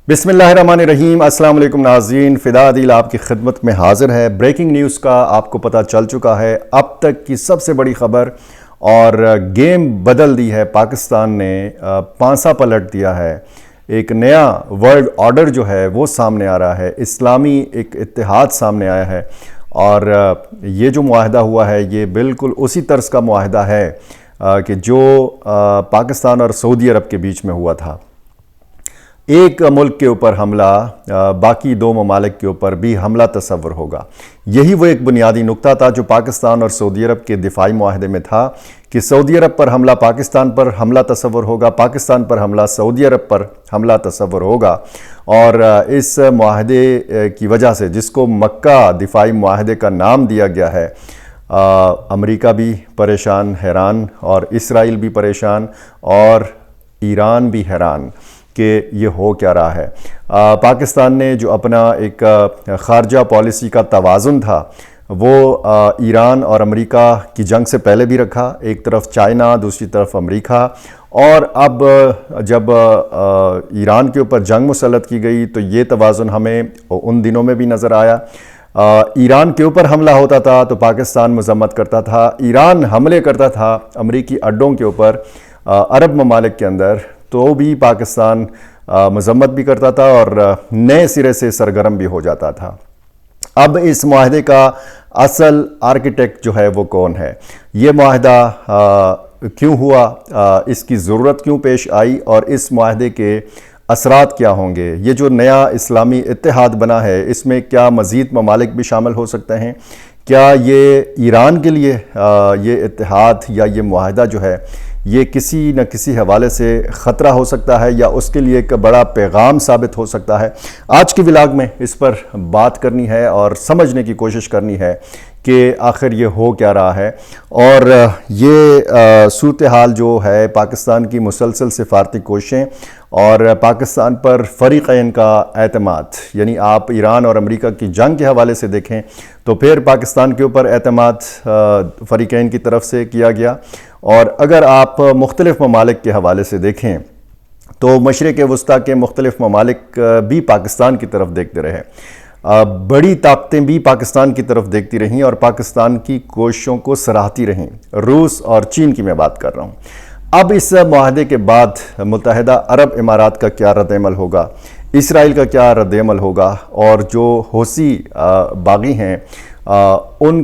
بسم اللہ الرحمن الرحیم۔ السلام علیکم ناظرین، فدا عدیل آپ کی خدمت میں حاضر ہے۔ بریکنگ نیوز کا آپ کو پتہ چل چکا ہے، اب تک کی سب سے بڑی خبر اور گیم بدل دی ہے۔ پاکستان نے پانسا پلٹ دیا ہے، ایک نیا ورلڈ آرڈر جو ہے وہ سامنے آ رہا ہے، اسلامی ایک اتحاد سامنے آیا ہے، اور یہ جو معاہدہ ہوا ہے یہ بالکل اسی طرز کا معاہدہ ہے کہ جو پاکستان اور سعودی عرب کے بیچ میں ہوا تھا۔ ایک ملک کے اوپر حملہ، باقی دو ممالک کے اوپر بھی حملہ تصور ہوگا۔ یہی وہ ایک بنیادی نقطہ تھا جو پاکستان اور سعودی عرب کے دفاعی معاہدے میں تھا کہ سعودی عرب پر حملہ پاکستان پر حملہ تصور ہوگا، پاکستان پر حملہ سعودی عرب پر حملہ تصور ہوگا۔ اور اس معاہدے کی وجہ سے، جس کو مکہ دفاعی معاہدے کا نام دیا گیا ہے، امریکہ بھی پریشان حیران، اور اسرائیل بھی پریشان، اور ایران بھی حیران کہ یہ ہو کیا رہا ہے۔ پاکستان نے جو اپنا ایک خارجہ پالیسی کا توازن تھا وہ ایران اور امریکہ کی جنگ سے پہلے بھی رکھا، ایک طرف چائنا، دوسری طرف امریکہ، اور اب جب ایران کے اوپر جنگ مسلط کی گئی تو یہ توازن ہمیں ان دنوں میں بھی نظر آیا۔ ایران کے اوپر حملہ ہوتا تھا تو پاکستان مذمت کرتا تھا، ایران حملے کرتا تھا امریکی اڈوں کے اوپر عرب ممالک کے اندر تو بھی پاکستان مذمت بھی کرتا تھا اور نئے سرے سے سرگرم بھی ہو جاتا تھا۔ اب اس معاہدے کا اصل آرکیٹیکٹ جو ہے وہ کون ہے؟ یہ معاہدہ کیوں ہوا؟ اس کی ضرورت کیوں پیش آئی؟ اور اس معاہدے کے اثرات کیا ہوں گے؟ یہ جو نیا اسلامی اتحاد بنا ہے، اس میں کیا مزید ممالک بھی شامل ہو سکتے ہیں؟ کیا یہ ایران کے لیے یہ اتحاد یا یہ معاہدہ جو ہے یہ کسی نہ کسی حوالے سے خطرہ ہو سکتا ہے، یا اس کے لیے ایک بڑا پیغام ثابت ہو سکتا ہے؟ آج کی ولاگ میں اس پر بات کرنی ہے اور سمجھنے کی کوشش کرنی ہے کہ آخر یہ ہو کیا رہا ہے، اور یہ صورتحال جو ہے پاکستان کی مسلسل سفارتی کوششیں اور پاکستان پر فریقین کا اعتماد، یعنی آپ ایران اور امریکہ کی جنگ کے حوالے سے دیکھیں تو پھر پاکستان کے اوپر اعتماد فریقین کی طرف سے کیا گیا، اور اگر آپ مختلف ممالک کے حوالے سے دیکھیں تو مشرق وسطیٰ کے مختلف ممالک بھی پاکستان کی طرف دیکھتے رہے، بڑی طاقتیں بھی پاکستان کی طرف دیکھتی رہیں اور پاکستان کی کوششوں کو سراہتی رہیں۔ روس اور چین کی میں بات کر رہا ہوں۔ اب اس معاہدے کے بعد متحدہ عرب امارات کا کیا رد عمل ہوگا، اسرائیل کا کیا رد عمل ہوگا، اور جو حوثی باغی ہیں ان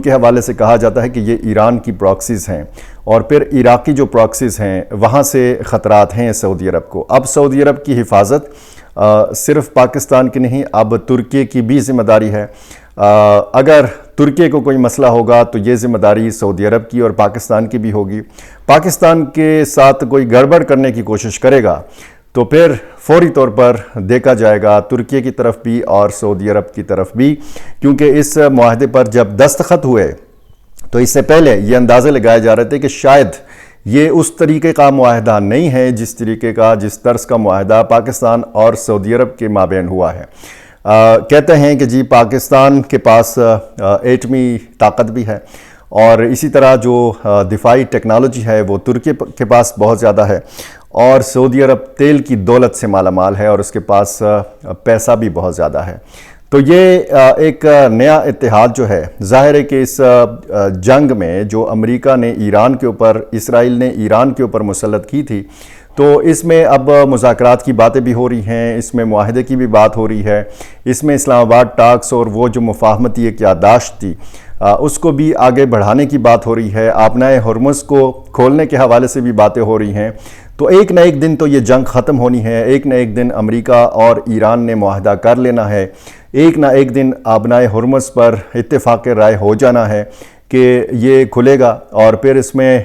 کے حوالے سے کہا جاتا ہے کہ یہ ایران کی پراکسیز ہیں، اور پھر عراقی جو پراکسیز ہیں وہاں سے خطرات ہیں سعودی عرب کو۔ اب سعودی عرب کی حفاظت صرف پاکستان کی نہیں، اب ترکی کی بھی ذمہ داری ہے۔ اگر ترکی کو کوئی مسئلہ ہوگا تو یہ ذمہ داری سعودی عرب کی اور پاکستان کی بھی ہوگی۔ پاکستان کے ساتھ کوئی گڑبڑ کرنے کی کوشش کرے گا تو پھر فوری طور پر دیکھا جائے گا ترکی کی طرف بھی اور سعودی عرب کی طرف بھی، کیونکہ اس معاہدے پر جب دستخط ہوئے تو اس سے پہلے یہ اندازے لگائے جا رہے تھے کہ شاید یہ اس طریقے کا معاہدہ نہیں ہے جس طرز کا معاہدہ پاکستان اور سعودی عرب کے مابین ہوا ہے۔ کہتے ہیں کہ جی پاکستان کے پاس ایٹمی طاقت بھی ہے، اور اسی طرح جو دفاعی ٹیکنالوجی ہے وہ ترکی کے پاس بہت زیادہ ہے، اور سعودی عرب تیل کی دولت سے مالا مال ہے اور اس کے پاس پیسہ بھی بہت زیادہ ہے۔ تو یہ ایک نیا اتحاد جو ہے، ظاہر ہے کہ اس جنگ میں جو امریکہ نے ایران کے اوپر، اسرائیل نے ایران کے اوپر مسلط کی تھی، تو اس میں اب مذاکرات کی باتیں بھی ہو رہی ہیں، اس میں معاہدے کی بھی بات ہو رہی ہے، اس میں اسلام آباد ٹاکس اور وہ جو مفاہمتی ایک یادداشت تھی اس کو بھی آگے بڑھانے کی بات ہو رہی ہے، آبنائے ہرمز کو کھولنے کے حوالے سے بھی باتیں ہو رہی ہیں۔ تو ایک نہ ایک دن تو یہ جنگ ختم ہونی ہے، ایک نہ ایک دن امریکہ اور ایران نے معاہدہ کر لینا ہے، ایک نہ ایک دن آبنائے ہرمز پر اتفاق رائے ہو جانا ہے کہ یہ کھلے گا، اور پھر اس میں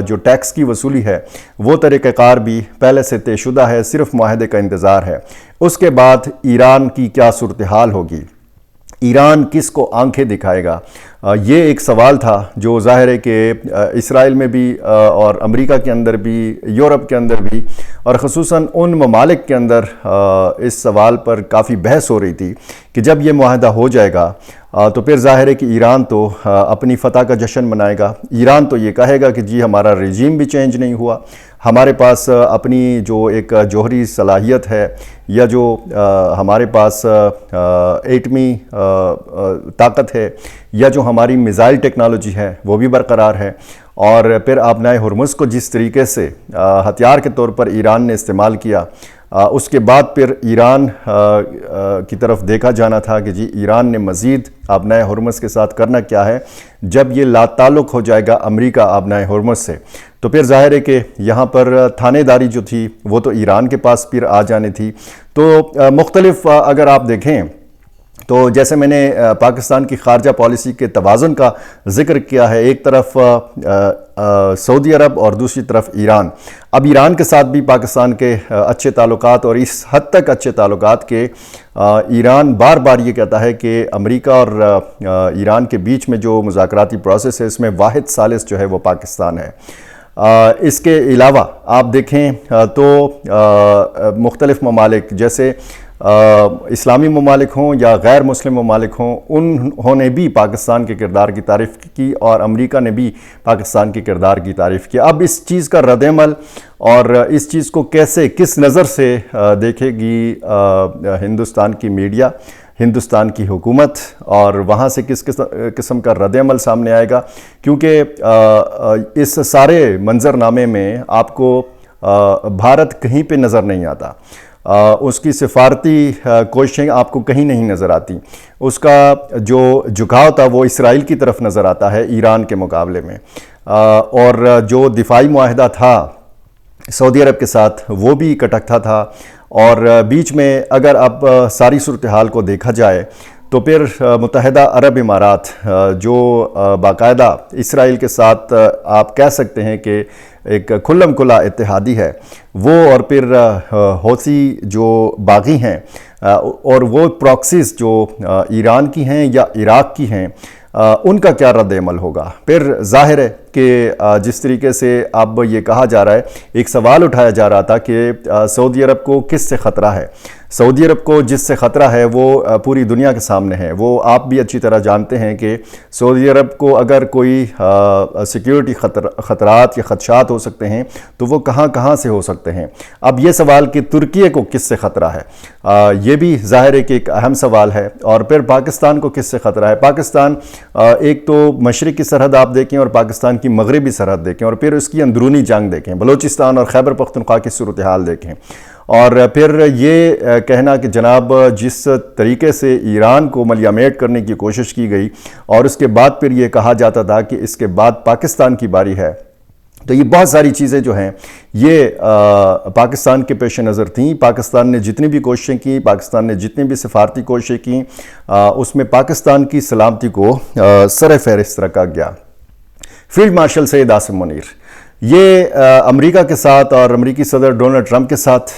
جو ٹیکس کی وصولی ہے وہ طریقہ کار بھی پہلے سے طے شدہ ہے، صرف معاہدے کا انتظار ہے۔ اس کے بعد ایران کی کیا صورتحال ہوگی، ایران کس کو آنکھیں دکھائے گا، یہ ایک سوال تھا جو ظاہر ہے کہ اسرائیل میں بھی اور امریکہ کے اندر بھی، یورپ کے اندر بھی، اور خصوصاً ان ممالک کے اندر اس سوال پر کافی بحث ہو رہی تھی کہ جب یہ معاہدہ ہو جائے گا تو پھر ظاہر ہے کہ ایران تو اپنی فتح کا جشن منائے گا. ایران تو یہ کہے گا کہ جی ہمارا رجیم بھی چینج نہیں ہوا, ہمارے پاس اپنی جو ایک جوہری صلاحیت ہے یا جو ہمارے پاس ایٹمی طاقت ہے یا جو ہماری میزائل ٹیکنالوجی ہے وہ بھی برقرار ہے. اور پھر آبنائے ہرمز کو جس طریقے سے ہتھیار کے طور پر ایران نے استعمال کیا, اس کے بعد پھر ایران کی طرف دیکھا جانا تھا کہ جی ایران نے مزید آبنائے ہرمز کے ساتھ کرنا کیا ہے. جب یہ لا تعلق ہو جائے گا امریکہ آبنائے ہرمز سے, تو پھر ظاہر ہے کہ یہاں پر تھانے داری جو تھی وہ تو ایران کے پاس پھر آ جانی تھی. تو مختلف اگر آپ دیکھیں تو جیسے میں نے پاکستان کی خارجہ پالیسی کے توازن کا ذکر کیا ہے, ایک طرف سعودی عرب اور دوسری طرف ایران. اب ایران کے ساتھ بھی پاکستان کے اچھے تعلقات, اور اس حد تک اچھے تعلقات کہ ایران بار بار یہ کہتا ہے کہ امریکہ اور ایران کے بیچ میں جو مذاکراتی پروسیس ہے اس میں واحد ثالث جو ہے وہ پاکستان ہے. اس کے علاوہ آپ دیکھیں تو مختلف ممالک جیسے اسلامی ممالک ہوں یا غیر مسلم ممالک ہوں, انہوں نے بھی پاکستان کے کردار کی تعریف کی اور امریکہ نے بھی پاکستان کے کردار کی تعریف کی. اب اس چیز کا رد عمل اور اس چیز کو کیسے کس نظر سے دیکھے گی ہندوستان کی میڈیا, ہندوستان کی حکومت, اور وہاں سے کس قسم کا رد عمل سامنے آئے گا, کیونکہ اس سارے منظرنامے میں آپ کو بھارت کہیں پہ نظر نہیں آتا, اس کی سفارتی کوششیں آپ کو کہیں نہیں نظر آتی. اس کا جو جھکاؤ تھا وہ اسرائیل کی طرف نظر آتا ہے ایران کے مقابلے میں, اور جو دفاعی معاہدہ تھا سعودی عرب کے ساتھ وہ بھی کٹکتا تھا. اور بیچ میں اگر اب ساری صورتحال کو دیکھا جائے تو پھر متحدہ عرب امارات جو باقاعدہ اسرائیل کے ساتھ آپ کہہ سکتے ہیں کہ ایک کھلم کھلا اتحادی ہے, وہ اور پھر حوثی جو باغی ہیں اور وہ پراکسیز جو ایران کی ہیں یا عراق کی ہیں, ان کا کیا رد عمل ہوگا. پھر ظاہر ہے کہ جس طریقے سے اب یہ کہا جا رہا ہے, ایک سوال اٹھایا جا رہا تھا کہ سعودی عرب کو کس سے خطرہ ہے. سعودی عرب کو جس سے خطرہ ہے وہ پوری دنیا کے سامنے ہے. وہ آپ بھی اچھی طرح جانتے ہیں کہ سعودی عرب کو اگر کوئی سیکیورٹی خطرات یا خدشات ہو سکتے ہیں تو وہ کہاں سے ہو سکتے ہیں. اب یہ سوال کہ ترکیے کو کس سے خطرہ ہے, یہ بھی ظاہر ہے کہ ایک اہم سوال ہے. اور پھر پاکستان کو کس سے خطرہ ہے. پاکستان ایک تو مشرق کی سرحد آپ دیکھیں اور پاکستان کی مغربی سرحد دیکھیں, اور پھر اس کی اندرونی جنگ دیکھیں, بلوچستان اور خیبر پختونخوا کی صورتحال دیکھیں, اور پھر یہ کہنا کہ جناب جس طریقے سے ایران کو ملیامیٹ کرنے کی کوشش کی گئی اور اس کے بعد پھر یہ کہا جاتا تھا کہ اس کے بعد پاکستان کی باری ہے, تو یہ بہت ساری چیزیں جو ہیں یہ پاکستان کے پیش نظر تھیں. پاکستان نے جتنی بھی کوششیں کی, پاکستان نے جتنی بھی سفارتی کوششیں کی, اس میں پاکستان کی سلامتی کو سر فہرست رکھا گیا. فیلڈ مارشل سید عاصم منیر یہ امریکہ کے ساتھ اور امریکی صدر ڈونلڈ ٹرمپ کے ساتھ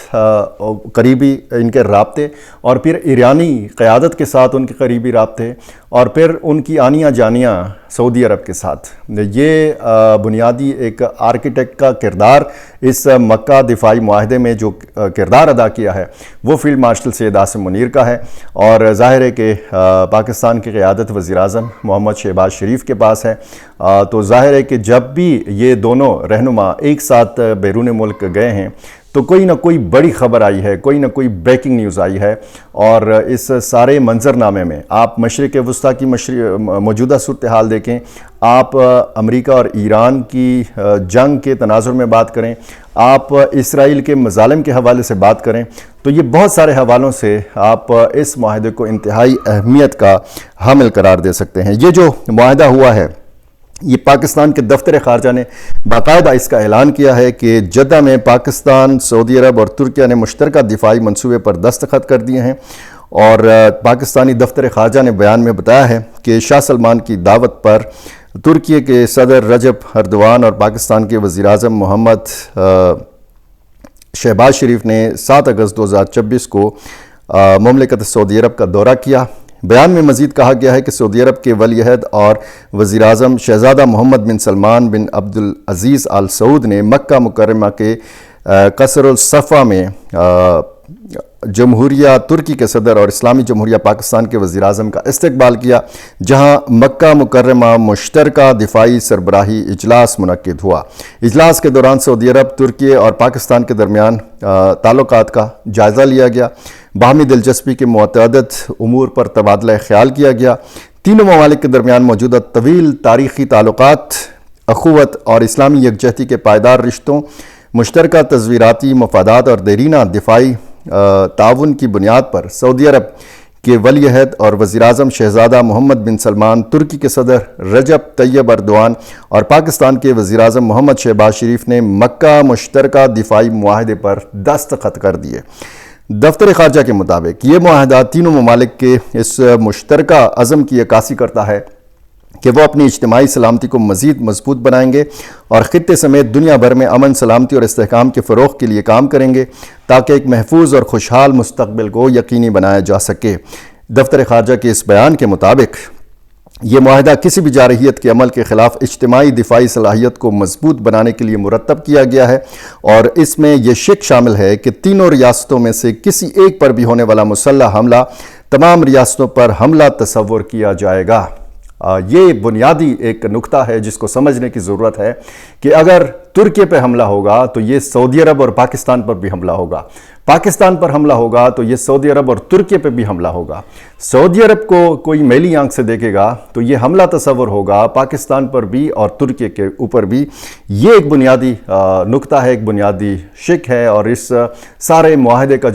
قریبی ان کے رابطے, اور پھر ایرانی قیادت کے ساتھ ان کے قریبی رابطے, اور پھر ان کی آنیاں جانیاں سعودی عرب کے ساتھ, یہ بنیادی ایک آرکیٹیکٹ کا کردار اس مکہ دفاعی معاہدے میں جو کردار ادا کیا ہے وہ فیلڈ مارشل سید عاصم منیر کا ہے. اور ظاہر ہے کہ پاکستان کی قیادت وزیر اعظم محمد شہباز شریف کے پاس ہے, تو ظاہر ہے کہ جب بھی یہ دونوں رہنما ایک ساتھ بیرون ملک گئے ہیں تو کوئی نہ کوئی بڑی خبر آئی ہے, کوئی نہ کوئی بریکنگ نیوز آئی ہے. اور اس سارے منظرنامے میں آپ مشرق وسطیٰ کی موجودہ صورتحال دیکھیں, آپ امریکہ اور ایران کی جنگ کے تناظر میں بات کریں, آپ اسرائیل کے مظالم کے حوالے سے بات کریں, تو یہ بہت سارے حوالوں سے آپ اس معاہدے کو انتہائی اہمیت کا حامل قرار دے سکتے ہیں. یہ جو معاہدہ ہوا ہے یہ پاکستان کے دفتر خارجہ نے باقاعدہ اس کا اعلان کیا ہے کہ جدہ میں پاکستان, سعودی عرب اور ترکیہ نے مشترکہ دفاعی منصوبے پر دستخط کر دیے ہیں. اور پاکستانی دفتر خارجہ نے بیان میں بتایا ہے کہ شاہ سلمان کی دعوت پر ترکیے کے صدر رجب اردوان اور پاکستان کے وزیر اعظم محمد شہباز شریف نے 7 اگست 2026 کو مملکت سعودی عرب کا دورہ کیا. بیان میں مزید کہا گیا ہے کہ سعودی عرب کے ولی عہد اور وزیر اعظم شہزادہ محمد بن سلمان بن عبدالعزیز آل سعود نے مکہ مکرمہ کے قصر الصفا میں جمہوریہ ترکی کے صدر اور اسلامی جمہوریہ پاکستان کے وزیر اعظم کا استقبال کیا، جہاں مکہ مکرمہ مشترکہ دفاعی سربراہی اجلاس منعقد ہوا۔ اجلاس کے دوران سعودی عرب، ترکی اور پاکستان کے درمیان تعلقات کا جائزہ لیا گیا، باہمی دلچسپی کے متعدد امور پر تبادلہ خیال کیا گیا۔ تینوں ممالک کے درمیان موجودہ طویل تاریخی تعلقات، اخوت اور اسلامی یکجہتی کے پائیدار رشتوں، مشترکہ تصویراتی مفادات اور دیرینہ دفاعی تعاون کی بنیاد پر سعودی عرب کے ولی عہد اور وزیر اعظم شہزادہ محمد بن سلمان، ترکی کے صدر رجب طیب ایردوان اور پاکستان کے وزیر اعظم محمد شہباز شریف نے مکہ مشترکہ دفاعی معاہدے پر دستخط کر دیے۔ دفتر خارجہ کے مطابق یہ معاہدہ تینوں ممالک کے اس مشترکہ عزم کی عکاسی کرتا ہے کہ وہ اپنی اجتماعی سلامتی کو مزید مضبوط بنائیں گے اور خطے سمیت دنیا بھر میں امن، سلامتی اور استحکام کے فروغ کے لیے کام کریں گے تاکہ ایک محفوظ اور خوشحال مستقبل کو یقینی بنایا جا سکے۔ دفتر خارجہ کے اس بیان کے مطابق یہ معاہدہ کسی بھی جارحیت کے عمل کے خلاف اجتماعی دفاعی صلاحیت کو مضبوط بنانے کے لیے مرتب کیا گیا ہے، اور اس میں یہ شک شامل ہے کہ تینوں ریاستوں میں سے کسی ایک پر بھی ہونے والا مسلح حملہ تمام ریاستوں پر حملہ تصور کیا جائے گا۔ یہ بنیادی ایک نکتہ ہے جس کو سمجھنے کی ضرورت ہے کہ اگر ترکی پہ حملہ ہوگا تو یہ سعودی عرب اور پاکستان پر بھی حملہ ہوگا، پاکستان پر حملہ ہوگا تو یہ سعودی عرب اور ترکی پہ بھی حملہ ہوگا۔ سعودی عرب کو کوئی میلی آنکھ سے دیکھے گا تو یہ حملہ تصور ہوگا پاکستان پر بھی اور ترکی کے اوپر بھی۔ یہ ایک بنیادی نکتہ ہے، ایک بنیادی شک ہے، اور اس سارے معاہدے کا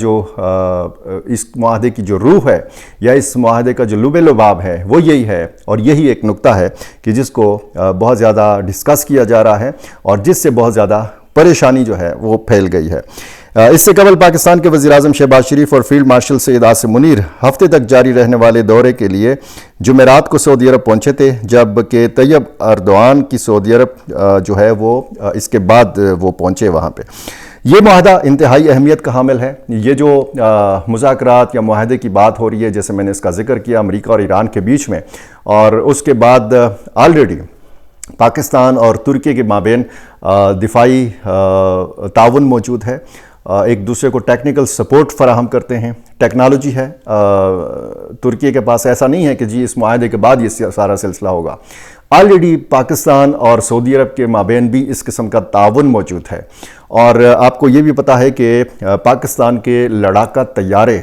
اس معاہدے کی جو روح ہے یا اس معاہدے کا جو لب لباب ہے وہ یہی ہے، اور یہی ایک نکتہ ہے کہ جس کو بہت زیادہ ڈسکس کیا جا رہا ہے اور جس سے بہت زیادہ پریشانی جو ہے وہ پھیل گئی ہے۔ اس سے قبل پاکستان کے وزیر اعظم شہباز شریف اور فیلڈ مارشل سید عاصم منیر ہفتے تک جاری رہنے والے دورے کے لیے جمعرات کو سعودی عرب پہنچے تھے، جبکہ طیب ایردوان کی سعودی عرب جو ہے وہ اس کے بعد وہ پہنچے وہاں پہ۔ یہ معاہدہ انتہائی اہمیت کا حامل ہے۔ یہ جو مذاکرات یا معاہدے کی بات ہو رہی ہے، جیسے میں نے اس کا ذکر کیا، امریکہ اور ایران کے بیچ میں، اور اس کے بعد آلریڈی پاکستان اور ترکی کے مابین دفاعی تعاون موجود ہے، ایک دوسرے کو ٹیکنیکل سپورٹ فراہم کرتے ہیں، ٹیکنالوجی ہے۔ ترکی کے پاس ایسا نہیں ہے کہ جی اس معاہدے کے بعد یہ سارا سلسلہ ہوگا۔ آلریڈی پاکستان اور سعودی عرب کے مابین بھی اس قسم کا تعاون موجود ہے، اور آپ کو یہ بھی پتہ ہے کہ پاکستان کے لڑاکا طیارے،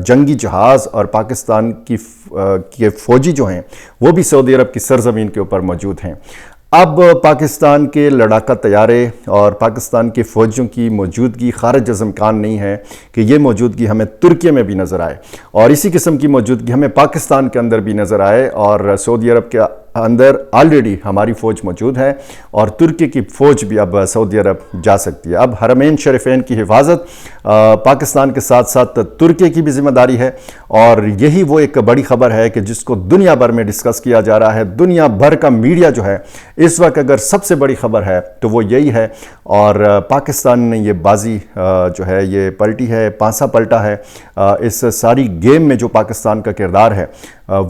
جنگی جہاز اور پاکستان کے فوجی جو ہیں وہ بھی سعودی عرب کی سرزمین کے اوپر موجود ہیں۔ اب پاکستان کے لڑاکا طیارے اور پاکستان کے فوجیوں کی موجودگی خارج از امکان نہیں ہے کہ یہ موجودگی ہمیں ترکی میں بھی نظر آئے، اور اسی قسم کی موجودگی ہمیں پاکستان کے اندر بھی نظر آئے، اور سعودی عرب کے اندر آلریڈی ہماری فوج موجود ہے، اور ترکی کی فوج بھی اب سعودی عرب جا سکتی ہے۔ اب حرمین شریفین کی حفاظت پاکستان کے ساتھ ساتھ ترکی کی بھی ذمہ داری ہے، اور یہی وہ ایک بڑی خبر ہے کہ جس کو دنیا بھر میں ڈسکس کیا جا رہا ہے۔ دنیا بھر کا میڈیا جو ہے اس وقت اگر سب سے بڑی خبر ہے تو وہ یہی ہے، اور پاکستان نے یہ بازی جو ہے یہ پلٹی ہے، پانسا پلٹا ہے۔ اس ساری گیم میں جو پاکستان کا کردار ہے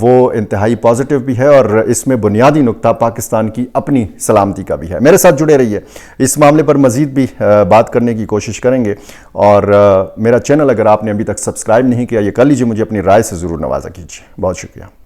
وہ انتہائی پازیٹیو بھی ہے، اور اس میں بنیادی نکتہ پاکستان کی اپنی سلامتی کا بھی ہے۔ میرے ساتھ جڑے رہیے، اس معاملے پر مزید بھی بات کرنے کی کوشش کریں گے، اور میرا چینل اگر آپ نے ابھی تک سبسکرائب نہیں کیا یہ کر لیجیے، مجھے اپنی رائے سے ضرور نوازا کیجیے۔ بہت شکریہ۔